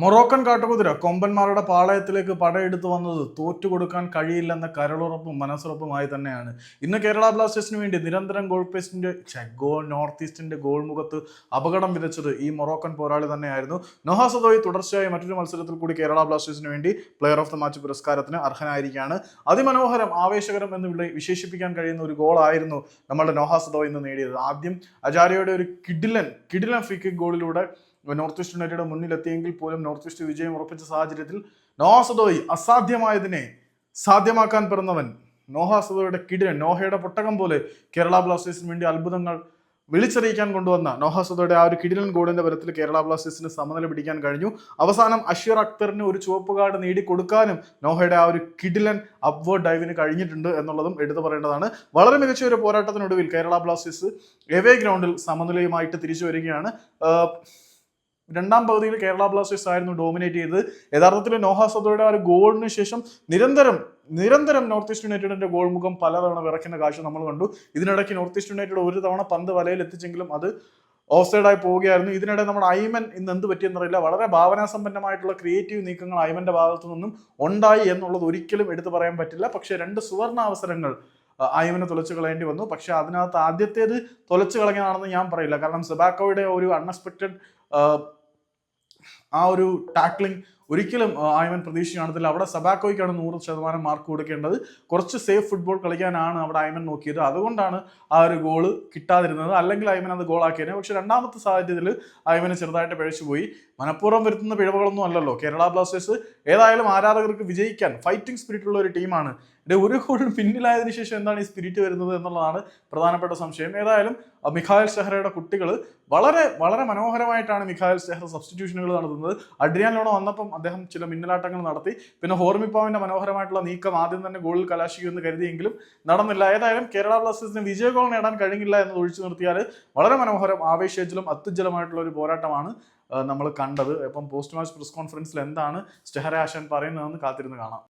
Moroccan കാട്ടുകുതിര കൊമ്പന്മാരുടെ പാളയത്തിലേക്ക് പടയെടുത്തു വന്നത് തോറ്റുകൊടുക്കാൻ കഴിയില്ലെന്ന കരളുറപ്പും മനസ്സുറപ്പുമായി തന്നെയാണ്. ഇന്ന് കേരള ബ്ലാസ്റ്റേഴ്സിന് വേണ്ടി നിരന്തരം നോർത്ത് ഈസ്റ്റിന്റെ ഗോൾ മുഖത്ത് അപകടം വിതച്ചത് ഈ മൊറോക്കൻ പോരാളി തന്നെയായിരുന്നു. നോഹ സദോയി തുടർച്ചയായി മറ്റൊരു മത്സരത്തിൽ കൂടി കേരള ബ്ലാസ്റ്റേഴ്സിന് വേണ്ടി പ്ലെയർ ഓഫ് ദ മാച്ച് പുരസ്കാരത്തിന് അർഹനായിരിക്കുകയാണ്. അതിമനോഹരം, ആവേശകരം എന്ന് വിശേഷിപ്പിക്കാൻ കഴിയുന്ന ഒരു ഗോളായിരുന്നു നമ്മുടെ നോഹ സദോയി ഇന്ന് നേടിയത്. ആദ്യം അജാരിയുടെ ഒരു കിഡിലൻ ഫ്രീ കിക്ക് ഗോളിലൂടെ നോർത്ത് ഈസ്റ്റ് യുണൈറ്റഡ് മുന്നിലെത്തിയെങ്കിൽ പോലും നോർത്ത് ഈസ്റ്റ് വിജയം ഉറപ്പിച്ച സാഹചര്യത്തിൽ നോഹ സദോയി അസാധ്യമായതിനെ സാധ്യമാക്കാൻ പിറന്നവൻ. നോഹ സദോയുടെ കിടിലൻ, നോഹയുടെ പൊട്ടകം പോലെ കേരള ബ്ലാസ്റ്റേഴ്സിന് വേണ്ടി അത്ഭുതങ്ങൾ വിളിച്ചറിയിക്കാൻ കൊണ്ടുവന്ന നോഹ സദോയുടെ ആ ഒരു കിടിലൻ ഗോളിന്റെ ബലത്തിൽ കേരള ബ്ലാസ്റ്റേഴ്സിന് സമനില പിടിക്കാൻ കഴിഞ്ഞു. അവസാനം അഷീർ അക്തറിന് ഒരു ചുവപ്പ് കാർഡ് നേടിക്കൊടുക്കാനും നോഹയുടെ ആ ഒരു കിടിലൻ അപ്വേർഡ് ഡൈവിന് കഴിഞ്ഞിട്ടുണ്ട് എന്നുള്ളതും എടുത്തു പറയേണ്ടതാണ്. വളരെ മികച്ച ഒരു പോരാട്ടത്തിനൊടുവിൽ കേരള ബ്ലാസ്റ്റേഴ്സ് എവേ ഗ്രൗണ്ടിൽ സമനിലയുമായിട്ട് തിരിച്ചു വരികയാണ്. രണ്ടാം പകുതിയിൽ കേരള ബ്ലാസ്റ്റേഴ്സ് ആയിരുന്നു ഡോമിനേറ്റ് ചെയ്തത്. യഥാർത്ഥത്തിൽ നോഹ സദോയുടെ ആ ഒരു ഗോളിന് ശേഷം നിരന്തരം നോർത്ത് ഈസ്റ്റ് യുണൈറ്റഡിന്റെ ഗോൾ മുഖം പലതവണ വിറയ്ക്കുന്ന കാഴ്ച നമ്മൾ കണ്ടു. ഇതിനിടയ്ക്ക് നോർത്ത് ഈസ്റ്റ് യുണൈറ്റഡ് ഒരു തവണ പന്ത് വലയിൽ എത്തിച്ചെങ്കിലും അത് ഓഫ് സൈഡായി പോവുകയായിരുന്നു. ഇതിനിടെ നമ്മുടെ ഐമൻ ഇന്ന് എന്ത് പറ്റിയെന്നറിയില്ല. വളരെ ഭാവനാസമ്പന്നമായിട്ടുള്ള ക്രിയേറ്റീവ് നീക്കങ്ങൾ ഐമന്റെ ഭാഗത്തു നിന്നും ഉണ്ടായി എന്നുള്ളത് ഒരിക്കലും എടുത്തു പറയാൻ പറ്റില്ല. പക്ഷെ 2 സുവർണ അവസരങ്ങൾ ഐമനെ തുലച്ചു കളയേണ്ടി വന്നു. പക്ഷെ അതിനകത്ത് ആദ്യത്തേത് തുലച്ചു കളഞ്ഞതാണെന്ന് ഞാൻ പറയില്ല. കാരണം സെബാക്കോയുടെ ഒരു അൺഎക്സ്പെക്റ്റഡ് ആ ഒരു ടാക്ലിംഗ് ഒരിക്കലും ഐമൻ പ്രതീക്ഷ കാണത്തില്ല. അവിടെ സബാക്കോയ്ക്കാണ് 100% മാർക്ക് കൊടുക്കേണ്ടത്. കുറച്ച് സേഫ് ഫുട്ബോൾ കളിക്കാനാണ് അവിടെ ഐമൻ നോക്കിയത്. അതുകൊണ്ടാണ് ആ ഒരു ഗോള് കിട്ടാതിരുന്നത്. അല്ലെങ്കിൽ ഐമൻ അത് ഗോളാക്കിയത്. പക്ഷെ രണ്ടാമത്തെ സാഹചര്യത്തിൽ ഐമന് ചെറുതായിട്ട് പിഴച്ചുപോയി. മനഃപൂർവ്വം വരുത്തുന്ന പിഴവുകളൊന്നും അല്ലല്ലോ. കേരള ബ്ലാസ്റ്റേഴ്സ് ഏതായാലും ആരാധകർക്ക് വിജയിക്കാൻ ഫൈറ്റിംഗ് സ്പിരിറ്റ് ഉള്ള ഒരു ടീമാണ്. ഒരു ഗോളിന് പിന്നിലായതിനു ശേഷം എന്താണ് ഈ സ്പിരിറ്റ് വരുന്നത് എന്നുള്ളതാണ് പ്രധാനപ്പെട്ട സംശയം. ഏതായാലും മിഖായൽ സെഹ്റയുടെ കുട്ടികൾ വളരെ മനോഹരമായിട്ടാണ് മിഖായൽ സെഹ്റ സബ്സ്റ്റിറ്റ്യൂഷനുകൾ നടത്തുന്നത്. അഡ്രിയാൻ ലോണോ വന്നപ്പം അദ്ദേഹം ചില മിന്നലാട്ടങ്ങൾ നടത്തി. പിന്നെ ഹോർമിപ്പാവിന്റെ മനോഹരമായിട്ടുള്ള നീക്കം ആദ്യം തന്നെ ഗോളിൽ കലാശിക്കുമെന്ന് കരുതിയെങ്കിലും നടന്നില്ല. ഏതായാലും കേരള ബ്ലാസ്റ്റേഴ്സിന് വിജയ ഗോൾ നേടാൻ കഴിഞ്ഞില്ല എന്ന് ഒഴിച്ചു നിർത്തിയാൽ വളരെ മനോഹരം, ആവേശജലം, അത്യുജ്വലമായിട്ടുള്ള ഒരു പോരാട്ടമാണ് നമ്മൾ കണ്ടത്. അപ്പം പോസ്റ്റ് മാച്ച് പ്രസ് കോൺഫറൻസിൽ എന്താണ് സ്റ്റെഹറ ആശാൻ പറയുന്നതെന്ന് കാത്തിരുന്ന് കാണാം.